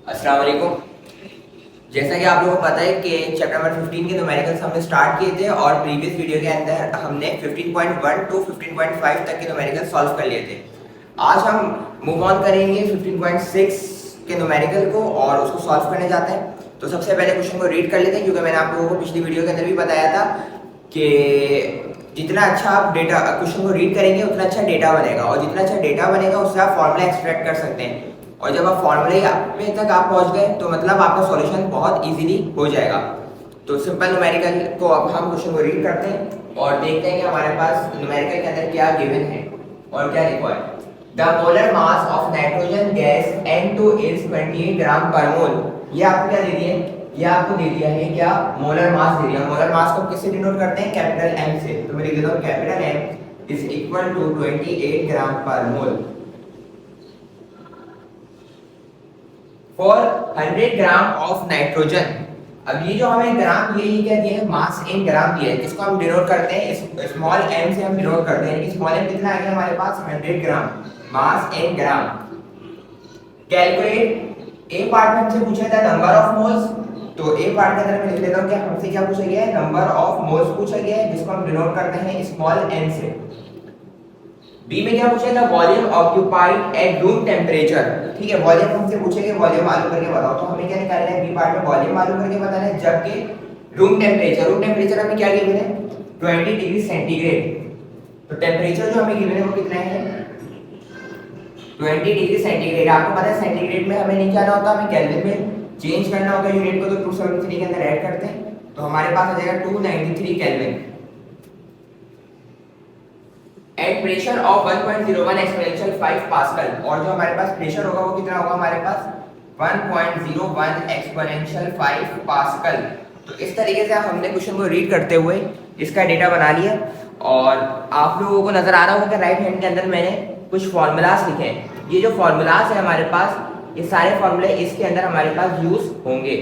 अस्सलाम वालेकुम। जैसा कि आप लोगों को पता है कि चैप्टर नंबर 15 के न्यूमेरिकल्स हमने स्टार्ट किए थे और प्रीवियस वीडियो के अंदर हमने 15.1 टू 15.5 तक के न्यूमेरिकल सॉल्व कर लिए थे। आज हम मूव ऑन करेंगे 15.6 के न्यूमेरिकल को और उसको सॉल्व करने जाते हैं। तो सबसे पहले क्वेश्चन को रीड कर लेते हैं, क्योंकि मैंने आप लोगों को पिछली वीडियो के अंदर भी बताया था कि जितना अच्छा आप डेटा क्वेश्चन को रीड करेंगे उतना अच्छा डेटा बनेगा, और जितना अच्छा डेटा बनेगा उससे आप फॉर्मूला एक्सट्रैक्ट कर सकते हैं। और जब आप फॉर्मूले पे तक आप पहुंच गए तो मतलब आपका सॉल्यूशन बहुत इजीली हो जाएगा। तो सिंपल न्यूमेरिकल को अब हम क्वेश्चन को रीड करते हैं और देखते हैं कि हमारे पास न्यूमेरिकल के अंदर क्या गिवन है और क्या लिखा है। The molar mass of nitrogen gas N2 is 28 gram per मोल। ये आपको क्या दे दिया है? ये आपको दे दिया है क्या? मोलर मास दे दिया। मोलर मास को किससे डिनोट करते हैं? कैपिटल M से। तो मैं लिख देता हूं capital M is equal to 28 gram per mole for 100 gram of nitrogen. अब ये जो हमें ग्राम दिए, ये क्या दिया है? मास इन ग्राम दिया है। किसको हम डिनोट करते हैं? इस स्मॉल m से हम डिनोट करते हैं। स्मॉल m कितना आ गया हमारे पास? 100 ग्राम मास in gram. Calculate. A part में हमसे पूछा था नंबर ऑफ मोल्स, तो ए पार्ट के अंदर मैं लिख लेता हूं कि हमसे क्या पूछा गया है? नंबर ऑफ मोल्स पूछा गया है, जिसको हम डिनोट करते हैं स्मॉल n से। बी में क्या पूछा था? Volume occupied at room temperature. ठीक है, वॉल्यूम हमसे पूछेंगे, वॉल्यूम मालूम करके बताओ। तो हमें क्या निकालना है? बी पार्ट में वॉल्यूम मालूम करके बताना है, जबकि रूम टेम्परेचर हमें क्या गिवन है? 20 डिग्री सेंटीग्रेड। तो टेम्परेचर जो हमें गिवन है वो कितना है? 20 डिग्री सेंटीग्रेड। आपको पता है सेंटीग्रेड में हमें नहीं जाना होता, हमें केल्विन में चेंज करना होगा यूनिट को। तो 273 के अंदर ऐड करते हैं तो हमारे पास आ जाएगा 293 kelvin at pressure of 1.01 exponential 5 pascal. और जो हमारे पास प्रेशर होगा वो कितना होगा हमारे पास? 1.01 एक्सपोनेंशियल 5 पास्कल। तो इस तरीके से हमने क्वेश्चन को रीड करते हुए इसका डेटा बना लिया। और आप लोगों को नजर आ रहा होगा कि राइट हैंड के अंदर मैंने कुछ फार्मूलाज लिखे हैं। ये जो फार्मूलाज है हमारे पास, ये सारे फार्मूले इसके अंदर हमारे पास यूज होंगे।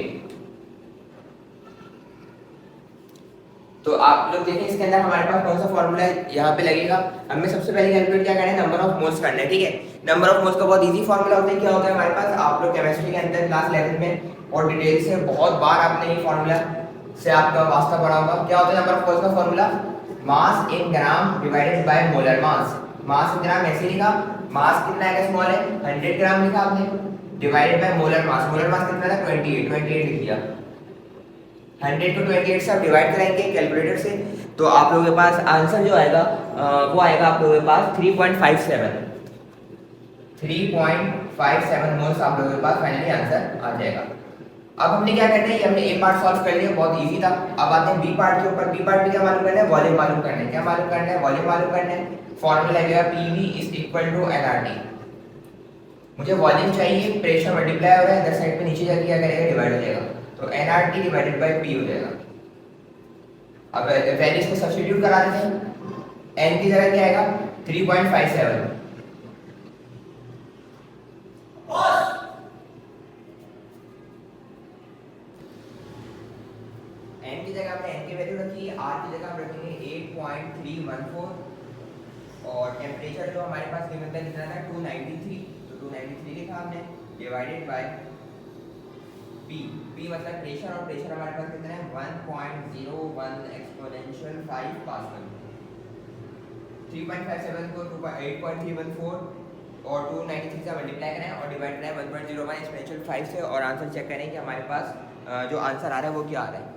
तो आप लोग देखें इसके अंदर हमारे पास कौन सा फॉर्मूला यहाँ पे लगेगा। हमें सबसे पहले कैलकुलेट क्या करना है? नंबर ऑफ मोल्स करना है। ठीक है, नंबर ऑफ मोल्स का बहुत इजी फॉर्मूला होता है। क्या होता है हमारे पास? आप लोग केमिस्ट्री के अंदर क्लास 11 में और डिटेल से बहुत बार आपने ये फॉर्मूला से आपका वास्ता पढ़ा होगा। क्या होता है नंबर ऑफ मोल्स का formula? Mass in gram divided by molar mass. Mass in gram ऐसे लिखा, मास कितना है? स्मॉल है, 100 ग्राम लिखा आपने, divided by molar mass. Molar mass कितना था? 28 लिख दिया। 100 को 28 से आप डिवाइड कराएंगे कैलकुलेटर से, तो आप लोगों के पास आंसर जो आएगा वो आएगा आप लोगों के पास 3.57 मोल्स आप लोगों के पास फाइनली आंसर आ जाएगा। अब हमने क्या करना है? ये हमने ए पार्ट सॉल्व कर लिया, बहुत इजी था। अब आते हैं बी पार्ट के ऊपर। बी पार्ट में क्या मालूम करना है? वॉल्यूम मालूम करना है। क्या मालूम करना है? वॉल्यूम मालूम करना है। फॉर्मूला लगेगा PV is equal to NRT. मुझे वॉल्यूम चाहिए, प्रेशर मल्टीप्लाई हो रहा है, इधर साइड पे नीचे जाके क्या करेगा? डिवाइड हो जाएगा। तो एनआरटी डिवाइडेड बाय पी हो जाएगा। अब वैल्यूज को सब्स्टिट्यूट करा देते हैं। n की जगह क्या आएगा? 3.57। n की जगह हमने n की वैल्यू रखी, r की जगह हम रखेंगे 8.314 और टेम्परेचर जो हमारे पास गिवन था कितना था? 293। तो 293 लिखा हमने, डिवाइडेड बाय P। P मतलब प्रेशर, और प्रेशर हमारे पास कितना है? 1.01 एक्सपोनेंशियल 5 पास्कल। 3.57 को 8.314 और 293 से मल्टीप्लाई करें और डिवाइड करें 1.01 एक्सपोनेंशियल 5 से, और आंसर चेक करें कि हमारे पास जो आंसर आ रहा है वो क्या आ रहा है।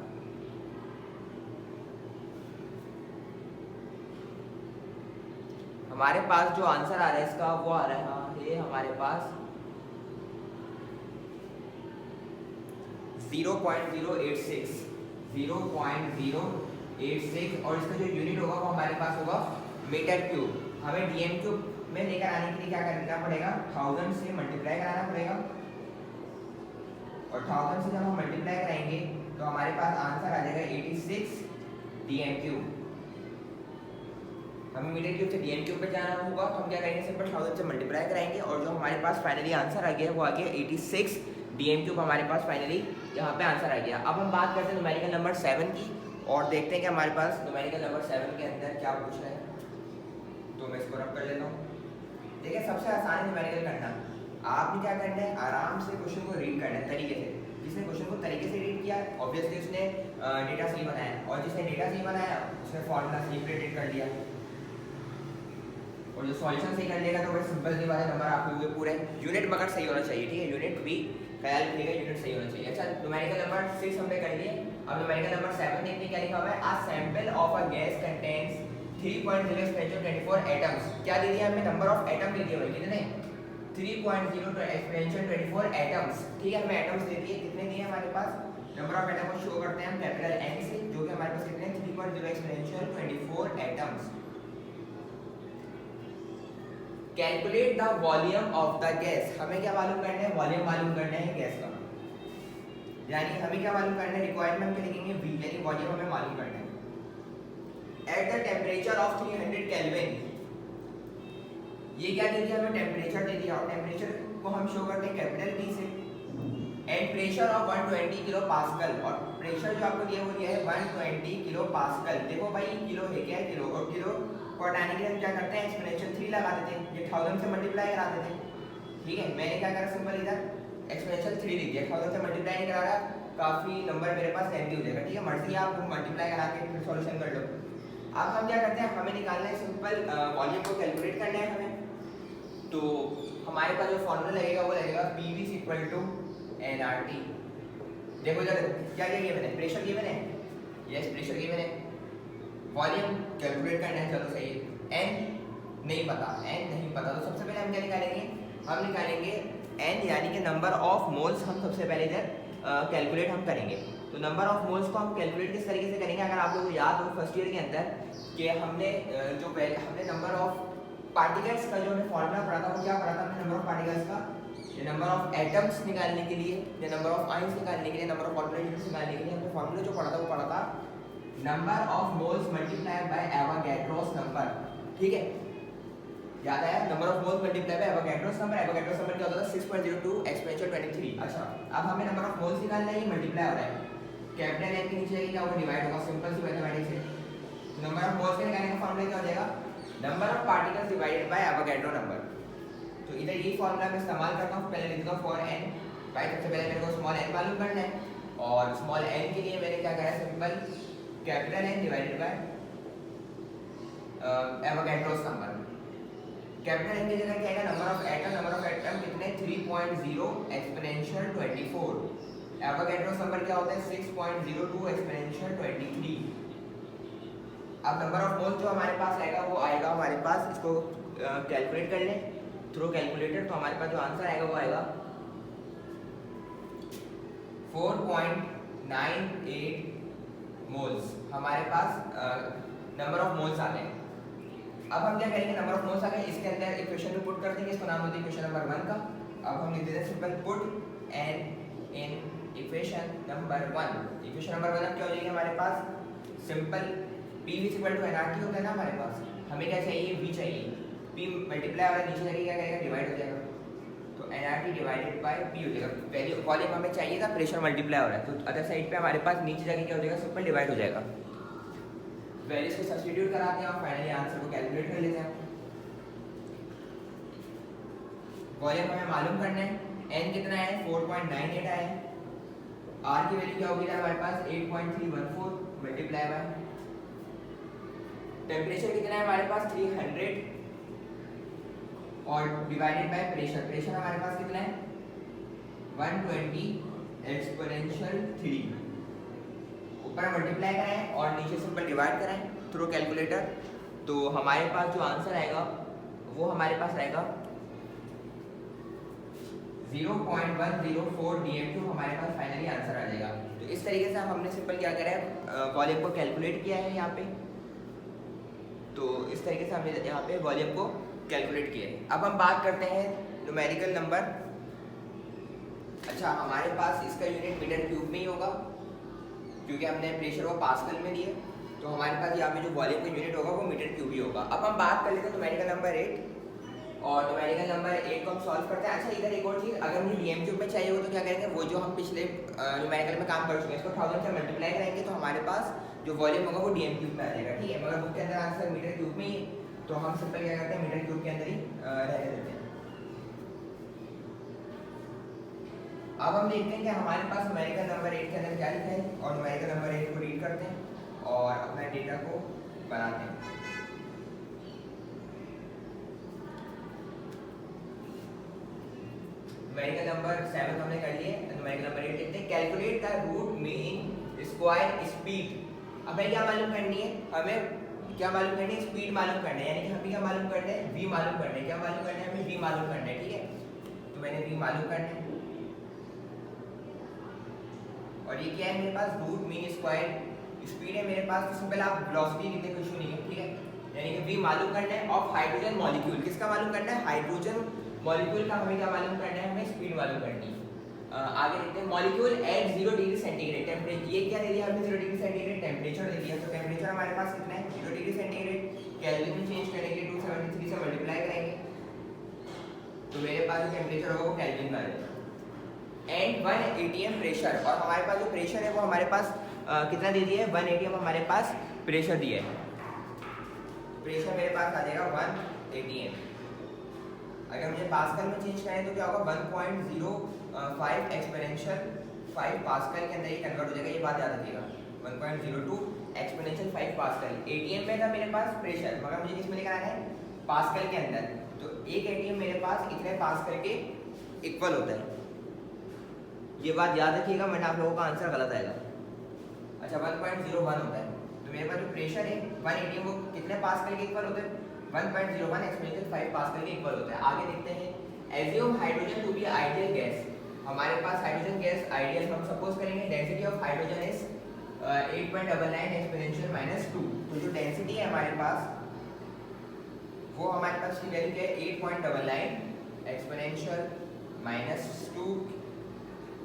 हमारे पास जो आंसर आ रहा है इसका वो आ रहा है हमारे पास 0.086 और इसका जो यूनिट होगा वो हमारे पास होगा मीटर क्यूब। हमें डीएम क्यूब में लेकर आने के लिए क्या करना पड़ेगा? 1000 से मल्टीप्लाई कराना पड़ेगा, और 1000 से जब हम मल्टीप्लाई कराएंगे तो हमारे पास आंसर आ जाएगा 86 डीएम क्यूब। हमें मीटर क्यूब से डीएम क्यूब पे जाना होगा, तो हम क्या करेंगे? सिंपल 1000 से मल्टीप्लाई कराएंगे और जो हमारे पास फाइनली आंसर आ गया वो आ गया 86 डीएम क्यूब। हमारे पास फाइनली यहाँ पे आंसर आ गया। अब हम बात करते हैं न्यूमेरिकल नंबर 7 की और देखते हैं कि हमारे पास न्यूमेरिकल नंबर 7 के अंदर क्या पूछ रहा है। तो मैं इसको रब कर लेता हूँ। देखिए, सबसे आसान न्यूमेरिकल करना, आपने क्या करना है? आराम से क्वेश्चन को रीड करना है तरीके से। जिसने क्वेश्चन को तरीके से रीड किया ऑब्वियसली उसने डेटा सही बनाया, और जिसने डेटा सही बनाया उसने फॉर्मूला सही प्रेडिक्ट कर लिया, और जो सॉल्यूशन सही कर लेगा तो बड़े सिंपल सी बात है, नंबर आपके हुए पूरे। यूनिट मगर सही होना चाहिए, ठीक है, यूनिट भी ख्याल रखिएगा, यूनिट सही होना चाहिए। अच्छा, न्यूमेरिकल नंबर 6 हमने कर लिए। अब न्यूमेरिकल नंबर 7 देखिए क्या लिखा हुआ है, a sample of a gas contains 3.0 expansion 24 atoms. क्या दे दिया हमें, नंबर ऑफ एटम दे दिया भाई, कितने 3.0 एक्सपेंशन 24 एटम्स, ठीक है, हमें एटम्स दे दिए, कितने दिए हमारे पास, नंबर ऑफ एटम को शो करते हैं हम कैपिटल एन से, जो कि हमारे पास कितने 3.0 expansion 24 atoms. Calculate the volume of the gas, हमें क्या मालूम करना है, वॉल्यूम मालूम करना है गैस का, यानी हमें क्या मालूम करना है, रिक्वायरमेंट क्या लिखेंगे वी, यानी वॉल्यूम हमें मालूम करना है। At the temperature of 300 kelvin, ये क्या दे दिया हमें, टेम्परेचर दे दिया, और टेम्परेचर को हम शो करते हैं कैपिटल टी से। And pressure of 120 kilo pascal, और प्रेशर जो आपको दिया वो दिया है 120 किलो पास्कल। देखो भाई किलो है क्या है, किलो, और किलो को हटाने के लिए हम क्या करते हैं, एक्सपोनेंशियल 3 लगाते थे, ये 1000 से मल्टीप्लाई कराते थे, ठीक है। मैंने क्या करा, सिंपल इधर एक्सपोनेंशियल 3 लिख दिया, 1000 से मल्टीप्लाई नहीं करा रहा, काफी नंबर मेरे पास लेंथी हो जाएगा, ठीक है, मर्जी आप मल्टीप्लाई करा के फिर सॉल्यूशन कर लो। अब हम क्या करते हैं, हमें निकालना है सिंपल वॉल्यूम को कैलकुलेट करना है हमें। तो हमारे पास जो फॉर्मूला लगेगा वो लगेगा PV = nRT। देखो इधर क्या क्या गिवन है, प्रेशर गिवन है, यस प्रेशर गिवन है, वॉल्यूम कैलकुलेट करना है, चलो सही है। n नहीं पता, तो सबसे पहले हम क्या निकालेंगे, हम निकालेंगे n यानी कि नंबर ऑफ मोल्स, हम सबसे पहले इधर कैलकुलेट हम करेंगे। तो नंबर ऑफ मोल्स को हम कैलकुलेट किस तरीके से करेंगे, अगर आप लोगों को याद हो फर्स्ट ईयर के अंदर कि हमने हमने नंबर ऑफ पार्टिकल्स का जो हमने फॉर्मूला पढ़ा था, वो क्या पढ़ा था हमने, नंबर ऑफ पार्टिकल्स का, ये नंबर ऑफ एटम्स निकालने के लिए, ये नंबर ऑफ आयंस निकालने के लिए, नंबर ऑफ ऑर्बिटल यूनिट्स निकालने के लिए हमने फॉर्मूला जो पढ़ा था वो पढ़ा था number of moles multiplied by Avogadro's number, ठीक है, याद आया, number of moles multiplied by Avogadro's number. Avogadro's number क्या होता था, 6.02 एक्सपोनेंशियल 23। अच्छा, अब हमें नंबर ऑफ मोल्स निकालना है, ये मल्टीप्लाई हो रहा है, कैपिटल एन के नीचे क्या होगा, डिवाइड होगा, सिंपल सी मैथमेटिक्स है। नंबर ऑफ मोल्स के निकालने का फॉर्मूला क्या हो जाएगा, number of particles divided by Avogadro number. तो इधर ये फॉर्मूला मैं इस्तेमाल करता हूँ, पहले लिखता हूँ फॉर n, भाई सबसे पहले मेरे को स्मॉल n मालूम करना है, और स्मॉल n के लिए मैंने क्या करा है, simple capital N divided by Avogadro's number. Capital N की जगह क्या है, नंबर ऑफ एटम कितने 3.0 एक्सपोनेंशियल 24, एवोगैड्रोस नंबर क्या होता है 6.02 एक्सपोनेंशियल 23। अब नंबर ऑफ मोल्स जो हमारे पास आएगा वो आएगा हमारे पास, इसको कैलकुलेट कर लें थ्रू कैलकुलेटर, तो हमारे पास जो आंसर आएगा वो आएगा 4.98 मोल्स, हमारे पास नंबर ऑफ मोल्स आ गए। अब हम क्या करेंगे, नंबर ऑफ मोल्स आ गए, इसके अंदर इक्वेशन में पुट कर देंगे, इसको नाम देते हैं इक्वेशन नंबर 1 का। अब हम लिख देते हैं simple put n in equation number 1। Equation number 1 क्या हो जाएगी हमारे पास, सिंपल PV = nRT होता है ना हमारे पास, हमें क्या चाहिए, V चाहिए, P मल्टीप्लाई और नीचे जाके क्या करेगा, डिवाइड हो जाएगा, तो nRT डिवाइडेड बाय P हो जाएगा। वैल्यू वॉल्यूम हमें चाहिए था, प्रेशर मल्टीप्लाई हो रहा है, तो अदर साइड पे हमारे पास नीचे जाके क्या हो जाएगा, सिंपल डिवाइड हो जाएगा। वैल्यूज को सब्स्टिट्यूट कराते हैं और फाइनली आंसर को कैलकुलेट कर लेते हैं। वॉल्यूम हमें मालूम करना है, n कितना है 4.98 आया है, r की वैल्यू क्या होगी हमारे पास 8.314 मल्टीप्लाई बाय टेम्परेचर कितना है हमारे पास 300 और डिवाइडेड बाय प्रेशर हमारे पास कितना है 120 एक्सपोनेंशियल 3, ऊपर मल्टीप्लाई कराएं और नीचे सिंपल डिवाइड कराएं थ्रू कैलकुलेटर, तो हमारे पास जो आंसर आएगा वो हमारे पास आएगा 0.104 dm3 हमारे पास फाइनली आंसर आ जाएगा। तो इस तरीके से हमने सिंपल क्या करा है, वॉल्यूम को कैलकुलेट किया है यहाँ पे, तो इस तरीके से हमने यहाँ पे वॉल्यूम को कैलकुलेट किया है। अब हम बात करते हैं न्यूमेरिकल नंबर। अच्छा, हमारे पास इसका यूनिट मीटर क्यूब में ही होगा क्योंकि हमने प्रेशर को पास्कल में दिए, तो हमारे पास यहाँ पे जो वॉल्यूम का यूनिट होगा वो मीटर क्यूब ही होगा। अब हम बात कर लेते हैं न्यूमेरिकल नंबर 8, और न्यूमेरिकल नंबर 8 को हम सॉल्व करते हैं। अच्छा, इधर एक और चीज़, अगर मुझे डीएम क्यूब में चाहिए हो तो क्या करेंगे, वो जो हम पिछले न्यूमेरिकल में काम कर चुके हैं इसको 1000 से मल्टीप्लाई करेंगे तो हमारे पास जो वॉल्यूम होगा वो डीएम क्यूब में आ जाएगा, ठीक है। मगर बुक के अंदर आंसर मीटर क्यूब में ही, तो हम सिंपल क्या करते हैं मीटर क्यूब के अंदर ही रहने देते हैं। अब हम देखते हैं कि हमारे पास न्यूमेरिकल नंबर 8 के अंदर क्या लिखा है और न्यूमेरिकल नंबर 8 को रीड करते हैं और अपना डेटा को बनाते हैं। न्यूमेरिकल नंबर 7 हमने कर लिए, न्यूमेरिकल नंबर 8 देखते हैं। Calculate the root mean square speed. हमें क्या मालूम करनी है, हमें क्या मालूम करनी है, स्पीड मालूम करना है, यानी कि हमें क्या मालूम करना है, v मालूम करना है। क्या मालूम करना है, हमें v मालूम करना है, ठीक है। तो मैंने v मालूम करना है और ये क्या है मेरे पास, रूट मीन स्क्वायर स्पीड है मेरे पास। तो सिंपल आप वेलोसिटी लिखने का इशू नहीं है, ठीक है। यानी कि v मालूम करना है ऑफ हाइड्रोजन मॉलिक्यूल। किसका मालूम करना है, हाइड्रोजन मॉलिक्यूल का हमें क्या मालूम करना है, हमें स्पीड मालूम करनी है। आगे देखते हैं, molecule eight 0 degree centigrade temperature. ये क्या दे दिया हमने, 0 डिग्री सेंटीग्रेड टेम्परेचर दे दिया। तो टेम्परेचर हमारे पास कितना है, 0 डिग्री सेंटीग्रेड। केल्विन में चेंज करेंगे, 273 से मल्टीप्लाई करेंगे तो मेरे पास जो टेम्परेचर होगा वो केल्विन में आ जाएगा। एंड 1 atm प्रेशर, और हमारे पास जो प्रेशर है वो हमारे पास कितना दे दिया है, 1 atm हमारे पास प्रेशर दिया है। प्रेशर मेरे पास आ जाएगा 1 atm। अगर मुझे पास्कल में चेंज करें तो क्या होगा, 1.05 एक्सपोनेंशियल 5 पास्कल के अंदर ये कन्वर्ट हो जाएगा। ये बात याद रखिएगा, 1.02 एक्सपोनेंशियल 5 पास्कल। एटीएम में था मेरे पास प्रेशर, मगर मुझे किसमें लेकर आना है, पास्कल के अंदर। तो एक एटीएम मेरे पास इतने पास्कल के इक्वल होता है। ये बात याद रखिएगा, वरना आप लोगों का आंसर गलत आएगा। अच्छा 1.01 होता है, तो मेरे पास जो प्रेशर है 1 एटीएम वो कितने पास्कल के इक्वल होते हैं, 1.01 एक्सपोनेंशियल 5 पास्कल के इक्वल होता है। आगे देखते हैं, assume hydrogen to be ideal gas. हमारे पास हाइड्रोजन गैस आइडियल हम सपोज करेंगे, density of hydrogen is 8.99 exponential -2। तो जो डेंसिटी है हमारे पास वो हमारे पास की वैल्यू क्या है, 8.99 एक्सपोनेंशियल -2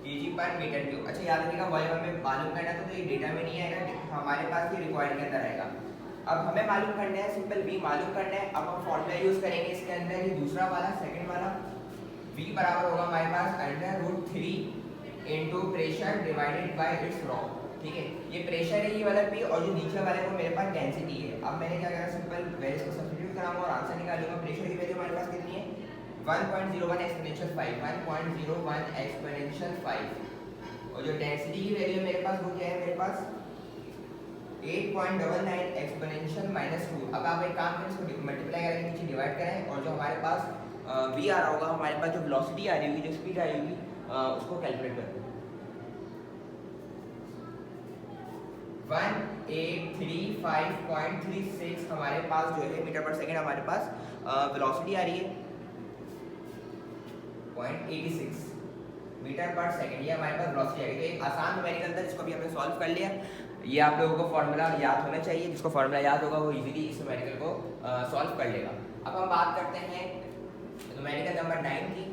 kg पर मीटर क्यूब। अच्छा याद रखिएगा, वॉल्यूम हमें मालूम करना था तो ये डेटा में नहीं आएगा, हमारे पास ये रिक्वायर्ड के अंदर आएगा। अब हमें मालूम करना है, सिंपल v मालूम करना है। अब हम फॉर्मूला यूज करेंगे इसके अंदर, ये दूसरा वाला सेकंड वाला, v बराबर होगा हमारे पास √3 into pressure divided by it's raw, ठीक है। ये प्रेशर है ये वाला p, और जो नीचे वाला है वो मेरे पास डेंसिटी है। अब मैंने क्या करा, सिंपल वैल्यूज को सब्स्टिट्यूट कराऊंगा और आंसर निकालूंगा। प्रेशर की वैल्यू हमारे पास कितनी है, 1.01 एक्सपोनेंशियल 5, 1.01 एक्सपोनेंशियल 5। और जो डेंसिटी की वैल्यू मेरे पास वो क्या है, मेरे पास 8.99 एक्सपोनेंशियल -2। अब आप एक काम करें, इसको मल्टीप्लाई करेंगे, नीचे डिवाइड करें, और जो हमारे पास v आ रहा होगा, हमारे पास जो वेलोसिटी आ रही होगी, जो स्पीड आ रही होगी, उसको कैलकुलेट कर दो। 1835.36 हमारे पास जो है मीटर पर सेकंड हमारे पास वेलोसिटी आ रही है 0.86 मीटर पर सेकंड, ये हमारे पास वेलोसिटी आ गई। तो एक आसान न्यूमेरिकल था जिसको भी हमने सॉल्व कर लिया। ये आप लोगों को फॉर्मूला याद होना चाहिए, जिसको फॉर्मूला याद होगा वो इजीली इस न्यूमेरिकल को सॉल्व कर लेगा। अब हम बात करते हैं न्यूमेरिकल नंबर 9 की,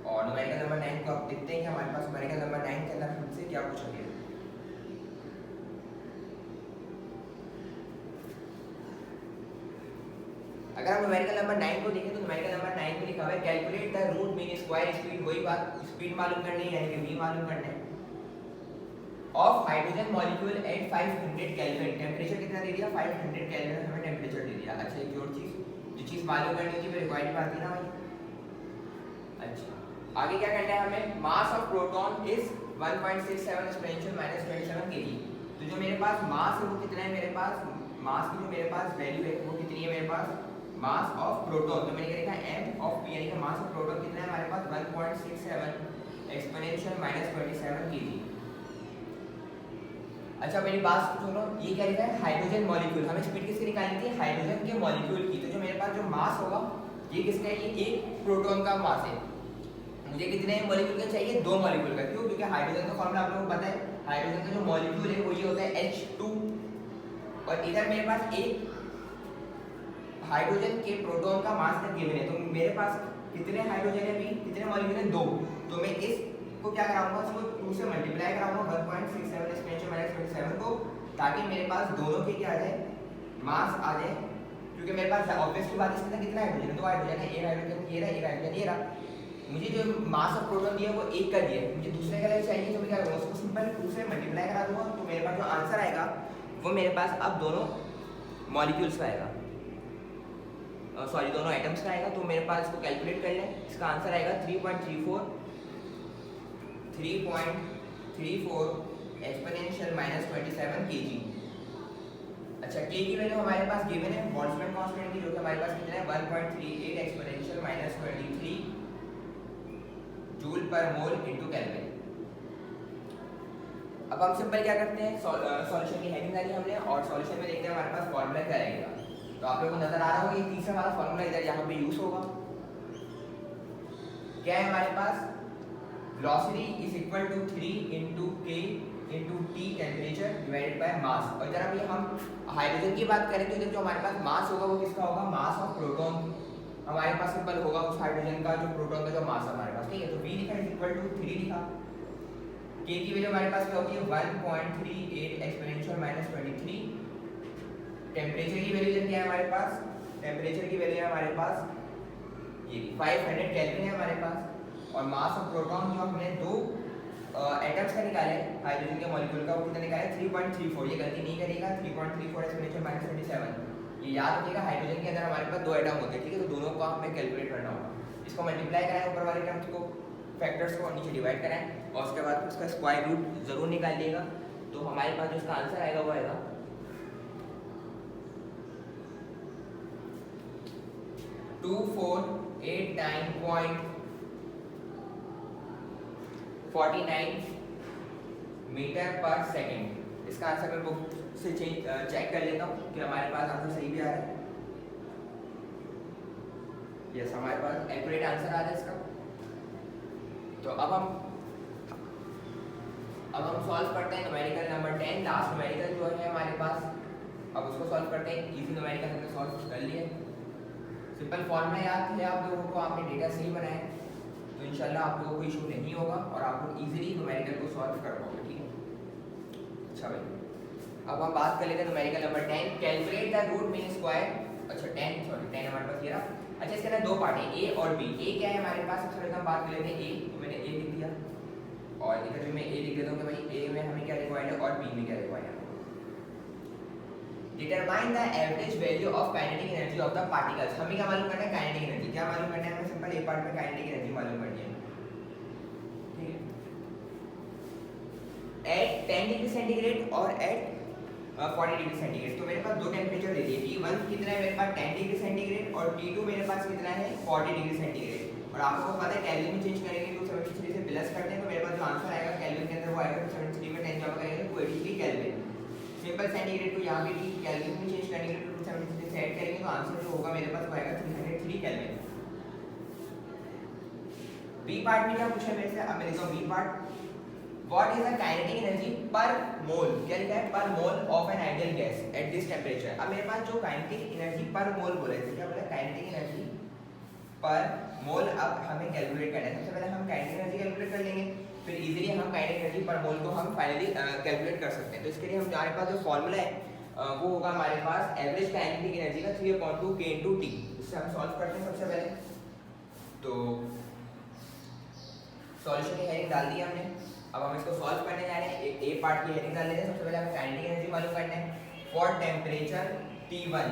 और न्यूमेरिकल नंबर 9 को आप देखते हैं कि हमारे पास न्यूमेरिकल नंबर 9 के अंदर हमसे क्या पूछा गया। अगर हम न्यूमेरिकल नंबर 9 को देखें तो न्यूमेरिकल नंबर 9 में लिखा हुआ है, calculate the root mean square speed. वही बात, स्पीड मालूम करनी है, यानी कि v मालूम करना है, of hydrogen molecule eight 500 kelvin. Temperature कितना दे दिया, 500 केल्विन हमें टेम्परेचर दे दिया। अच्छा एक और चीज, जो चीज मालूम करनी होती है रिक्वायर्ड बात है ना भाई। अच्छा आगे क्या करना है हमें, mass of proton is 1.67 exponential -27 kg। तो जो मेरे पास मास है वो कितना है, मेरे पास मास की जो मेरे पास वैल्यू है वो कितनी है, मेरे पास मास ऑफ प्रोटॉन, तो मैंने क्या लिखा m ऑफ p, यानी कि मास ऑफ प्रोटॉन कितना है हमारे पास 1.67 एक्सपोनेंशियल -27 kg। अच्छा मेरी बात सुनो, ये क्या लिखा है, हाइड्रोजन मॉलिक्यूल। हमें स्पीड किसकी निकालनी थी, हाइड्रोजन के मॉलिक्यूल की। तो जो मेरे पास जो मास होगा ये किसका है, ये एक प्रोटॉन का मास है। मुझे कितने मॉलिक्यूल का चाहिए, 2 मॉलिक्यूल का। क्यों, क्योंकि हाइड्रोजन का फॉर्मूला आप लोगों को पता है, हाइड्रोजन का जो मॉलिक्यूल है वो ये होता है H2, और इधर मेरे पास एक हाइड्रोजन के प्रोटॉन का मास तक गिवन है। तो मेरे पास कितने हाइड्रोजन है अभी, कितने मॉलिक्यूल है, 2। तो मैं इसको क्या कराऊंगा, इसको 2 से मल्टीप्लाई कराऊंगा 1.67 एक्सपोनेंशियल -27 को, ताकि मेरे पास दोनों के क्या आ जाए, मास आ जाए। क्योंकि मेरे पास ऑब्वियस की बात है, इसके अंदर कितना हाइड्रोजन है, 2 हाइड्रोजन है, एक हाइड्रोजन ये रहा, एक हाइड्रोजन ये रहा। मुझे जो मास ऑफ प्रोटॉन दिया वो 1 का दिया है, मुझे दूसरे का चाहिए, तो मैं क्या करूँगा, उसको सिंपल 2 से मल्टीप्लाई करा दूंगा। तो मेरे पास जो आंसर आएगा वो मेरे पास अब दोनों मॉलिक्यूल्स का आएगा, सॉरी दोनों एटम्स का आएगा। तो मेरे पास इसको कैलकुलेट कर लें, इसका आंसर आएगा 3.34 3.34 एक्सपोनेंशियल माइनस 27 kg। अच्छा, के की वैल्यू हमारे पास गिवन है बोल्ट्जमैन कांस्टेंट की, जो कि हमारे पास कितना है 1.38 एक्सपोनेंशियल माइनस 23 जूल पर मोल इनटू केल्विन। अब हम सिंपल क्या करते हैं, सॉल्यूशन की हेडिंग डाली हमने और सॉल्यूशन में देखते हैं हमारे पास फॉर्मूला क्या रहेगा। तो आप लोगों को नजर आ रहा होगा ये तीसरा वाला फॉर्मूला इधर यहाँ पे यूज होगा। क्या है हमारे पास, velocity is equal to 3 into K into T temperature divided by mass. और जरा अभी हम हाइड्रोजन की बात करें तो इधर जो हमारे पास मास होगा वो किसका होगा, मास ऑफ प्रोटॉन हमारे पास सिंपल होगा उस हाइड्रोजन का जो प्रोटॉन का जो मास है हमारे पास, ठीक है। तो v लिखा इज इक्वल टू 3 लिखा। k की वैल्यू हमारे पास क्या होती है 1.38 एक्सपोनेंशियल माइनस 23। टेम्परेचर की वैल्यू क्या है हमारे पास, टेम्परेचर की वैल्यू है हमारे पास ये 500 केल्विन है हमारे पास। और मास ऑफ प्रोटॉन जो हमने दो एटम्स का निकाले हाइड्रोजन के मॉलिक्यूल का, वो कितना निकाले 3.34। ये गलती नहीं करेगा, 3.34 एक्सपोनेंशियल माइनस 27। ये याद रखिएगा, हाइड्रोजन के अंदर हमारे पास दो एटम होते हैं, ठीक है। तो दोनों को हमें कैलकुलेट करना होगा। इसको मल्टीप्लाई कराएं ऊपर वाले टर्म्स को, फैक्टर्स को, नीचे डिवाइड कराएं और उसके बाद उसका स्क्वायर रूट जरूर निकालिएगा। तो हमारे पास जो इसका आंसर आएगा वो आएगा 2489.49 मीटर पर सेकेंड। इसका आंसर मैं बुक से चेक कर लेता हूँ कि हमारे पास आंसर सही भी आ रहा है। यस, हमारे पास एक्यूरेट आंसर आ रहा है इसका। तो अब हम सॉल्व करते हैं न्यूमेरिकल नंबर 10, लास्ट न्यूमेरिकल जो है हमारे पास। अब उसको सॉल्व करते हैं। इजी न्यूमेरिकल हमने सॉल्व कर लिया। सिंपल फॉर्मूला याद है आप लोगों को, आपने डेटा सही बनाया तो इंशाल्लाह आप लोगों को इशू नहीं होगा और आप लोग इजीली न्यूमेरिकल को सॉल्व कर पाओगे, ठीक है। अच्छा भाई, अब हम बात कर लेते हैं numerical number 10, calculate the root mean square. अच्छा 10 हमारे पास ये रहा। अच्छा, इसके अंदर दो पार्ट है, ए और बी। ए क्या है हमारे पास, सबसे पहले हम बात कर लेते हैं ए। तो मैंने ए लिख दिया और इधर भी मैं ए लिख देता हूँ कि भाई ए में हमें क्या रिक्वायर्ड है और बी में क्या रिक्वायर्ड है। Determine the average value of kinetic energy of the particles. हमें क्या मालूम करना है, काइनेटिक एनर्जी। क्या मालूम करना है हमें, सिंपल ए पार्ट में काइनेटिक एनर्जी मालूम करनी है, ठीक है। एट 10 डिग्री सेंटीग्रेड और एट 40 डिग्री सेंटीग्रेड। तो मेरे पास दो टेम्परेचर दे दिए, T1 कितना है मेरे पास 10 डिग्री सेंटीग्रेड और T2 मेरे पास कितना है 40 डिग्री सेंटीग्रेड। और आपको पता है केल्विन में चेंज करेंगे तो 73 से प्लस करते हैं तो मेरे पास जो आंसर आएगा केल्विन के अंदर वो आएगा 73 में 10 जमा करेंगे तो 283 केल्विन। सिंपल सेंटीग्रेड को यहाँ पे भी केल्विन में चेंज करेंगे तो 273 से ऐड करेंगे तो आंसर जो होगा मेरे पास वो आएगा 303 केल्विन। बी पार्ट में क्या पूछा है मेरे से, अब मैं लिखता हूँ B part. What is the kinetic energy per mole? क्या लिखा है, पर mole of an ideal gas at this temperature. अब मेरे पास जो काइनेटिक एनर्जी पर मोल बोला है, क्या बोला, काइनेटिक एनर्जी पर मोल। अब हमें कैलकुलेट करना है। सबसे पहले हम काइनेटिक एनर्जी कैलकुलेट कर लेंगे, फिर इजीली हम काइनेटिक एनर्जी पर मोल को हम फाइनली कैलकुलेट कर सकते हैं। तो इसके लिए हमारे पास जो फॉर्मूला है वो होगा हमारे पास एवरेज काइनेटिक एनर्जी का 3/2 k × T। इससे हम सॉल्व करते हैं सबसे पहले। तो सॉल्यूशन की हेडिंग डाल दी हमने। अब हम इसको सॉल्व करने जा रहे हैं। ए पार्ट की हेडिंग डाल लेते हैं। सबसे पहले हमें काइनेटिक एनर्जी मालूम करना है फॉर टेम्परेचर T1,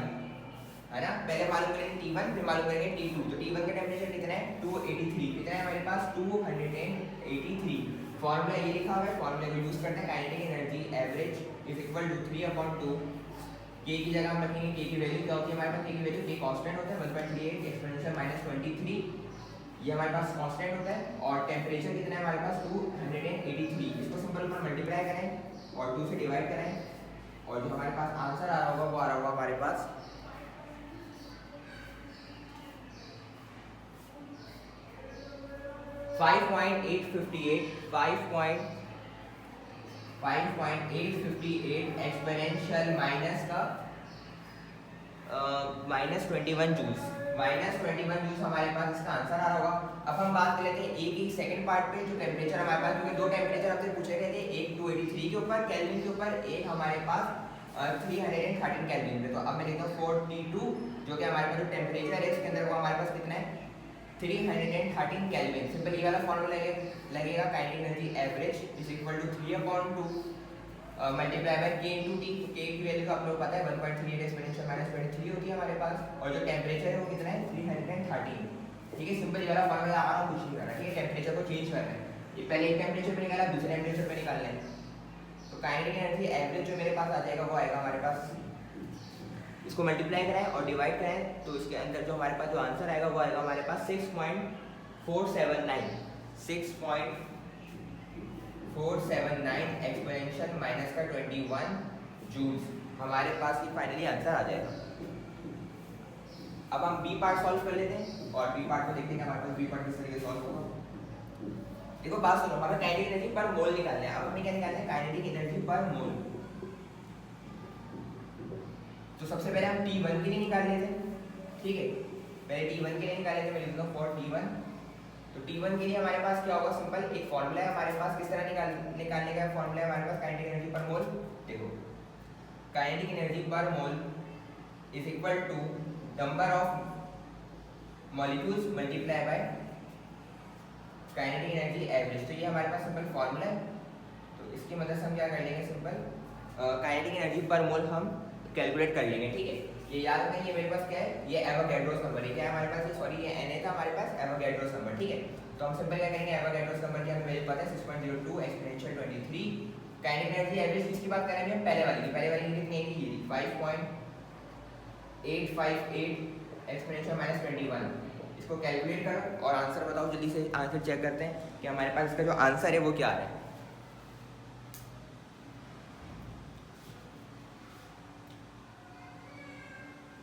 है ना। पहले मालूम करेंगे T1, फिर मालूम करेंगे T2। तो T1 का टेम्परेचर कितना है 283, कितना है हमारे पास 283। फॉर्मूला ये लिखा हुआ है, फॉर्मूला को यूज करते हैं। Kinetic energy average is equal to 3/2 के की जगह हम रखेंगे के की वैल्यू क्या होती है हमारे पास, के की वैल्यू के कांस्टेंट होता है 1.38 एक्सपोनेंशियल माइनस 23, ये हमारे पास कांस्टेंट होता है। और टेम्परेचर कितना है हमारे पास 283। इसको सिंपल ऊपर मल्टीप्लाई करें और 2 से डिवाइड करें और जो हमारे पास आंसर आ रहा होगा वो आ रहा होगा हमारे पास 5.858 एक्सपोनेंशियल माइनस का -21 जूल्स। -21 जूल्स हमारे पास इसका आंसर आ रहा होगा। अब हम बात कर लेते हैं ए की सेकंड पार्ट पे। जो टेम्परेचर हमारे पास, क्योंकि दो टेम्परेचर आपसे पूछे गए थे, एक 283 के ऊपर केल्विन के ऊपर, एक हमारे पास 313 केल्विन पे। तो अब मैं लिखता हूँ 42 जो कि हमारे पास जो टेम्परेचर है इसके अंदर वो हमारे पास कितना है 313 केल्विन। सिंपल ये वाला फॉर्मूला लगेगा kinetic energy average is equal to 3/2 multiply by K × T. तो के की वैल्यू तो आप लोग पता है 1.38 एक्सपोनेंशियल माइनस 23 होती है हमारे पास। और जो टेम्परेचर है वो कितना है 313, ठीक है। सिंपल ये वाला फॉर्मूला हमारा कुछ नहीं करना, ठीक है। टेम्परेचर को चेंज करना है ये पहले एक टेम्परेचर पे निकाला, दूसरे टेम्परेचर पे निकालना है। तो काइनेटिक एनर्जी एवरेज जो मेरे पास आ जाएगा वो आएगा हमारे पास, इसको मल्टीप्लाई कराएं और डिवाइड कराएं तो इसके अंदर जो हमारे पास जो आंसर आएगा वो आएगा हमारे पास 6.479 एक्सपोनेंशियल माइनस का 21 जूल्स हमारे पास ये फाइनली आंसर आ जाएगा। अब हम बी पार्ट सॉल्व कर लेते हैं और बी पार्ट को देखते हैं कि हमारे पास बी पार्ट किस तरीके से सॉल्व होगा। देखो बात सुनो, हमें काइनेटिक एनर्जी पर मोल निकालना है। अब हमें क्या निकालना है? काइनेटिक एनर्जी पर मोल। तो सबसे पहले हम T1 के लिए निकाल लेते हैं, ठीक है। पहले T1 के लिए निकाल लेते हैं, मैं लिख दूंगा फॉर T1। तो T1 के लिए हमारे पास क्या होगा? सिंपल एक फॉर्मूला है हमारे पास, किस तरह निकालने का फॉर्मूला है हमारे पास काइनेटिक एनर्जी पर मोल। देखो kinetic energy per mole is equal to number of molecules multiply by kinetic energy average. तो ये हमारे पास सिंपल फॉर्मूला है। तो इसकी मदद से हम क्या कर लेंगे? सिंपल काइनेटिक एनर्जी पर मोल हम कैलकुलेट कर लेंगे, ठीक है। ये याद रखें, ये मेरे पास क्या है? ये एवोगैड्रोस नंबर है। क्या है हमारे पास? ये सॉरी ये Na था हमारे पास, एवोगैड्रोस नंबर, ठीक है। तो हम सिंपल क्या करेंगे? एवोगैड्रोस नंबर की हमें वैल्यू पता है 6.02 एक्सपोनेंशियल 23। काइनेटिक एनर्जी एवरेज किसकी बात कर रहे हैं हम? पहले वाली की कितनी है? ये 5.858 एक्सपोनेंशियल माइनस 21। इसको कैलकुलेट करो और आंसर बताओ जल्दी से। आंसर चेक करते हैं कि हमारे पास इसका जो आंसर है वो क्या है।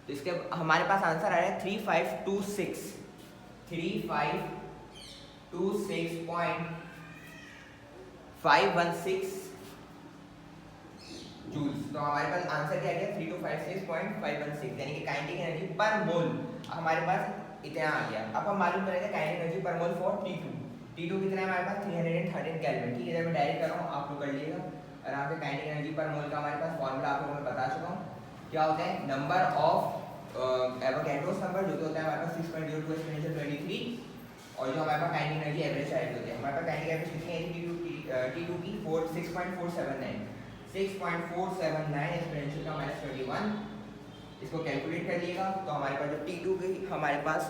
तो इसके हमारे पास आंसर आ रहा है 3526.516 जूल्स। तो हमारे पास आंसर क्या गया? 3256.516, यानी कि काइनेटिक एनर्जी पर मोल हमारे पास इतना आ गया। अब हम मालूम करेंगे kinetic energy per mole for T2। T2 कितना है हमारे पास? 313 केल्विन, ठीक है। मैं डायरेक्ट कर रहा हूँ, आप लोग कर लीजिएगा आराम से। काइनेटिक एनर्जी पर मोल का हमारे पास फॉर्मूला आप लोगों को बता चुका हूँ। क्या होता है? नंबर ऑफ एवोगैड्रोस नंबर जो कि होता है हमारे पास 6.02 एक्सपोनेंशियल 23, और जो हमारे पास काइनेटिक एनर्जी एवरेज साइड होती है। हमारे पास काइनेटिक एवरेज कितनी है T2 की? 6.479 एक्सपोनेंशियल का माइनस 21। इसको कैलकुलेट कर लिएगा तो हमारे पास जो T2 की हमारे पास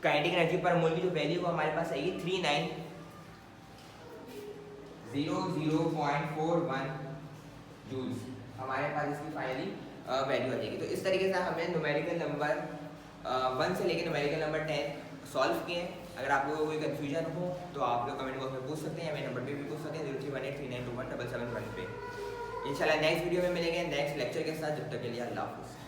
काइनेटिक एनर्जी पर मोल की जो वैल्यू है हमारे पास आएगी 3900.41 जूल्स। हमारे पास इसकी फाइनली वैल्यू आ जाएगी। तो इस तरीके से हमें न्यूमेरिकल नंबर 1 से लेकर न्यूमेरिकल नंबर 10 सॉल्व किए। अगर आप लोगों को कोई कन्फ्यूजन हो तो आप लोग कमेंट बॉक्स में पूछ सकते हैं या मेरे नंबर पे भी पूछ सकते हैं 0318392177 पे। इंशाल्लाह नेक्स्ट वीडियो में मिलेंगे नेक्स्ट लेक्चर के साथ। जब तक के लिए अल्लाह हाफ़िज़।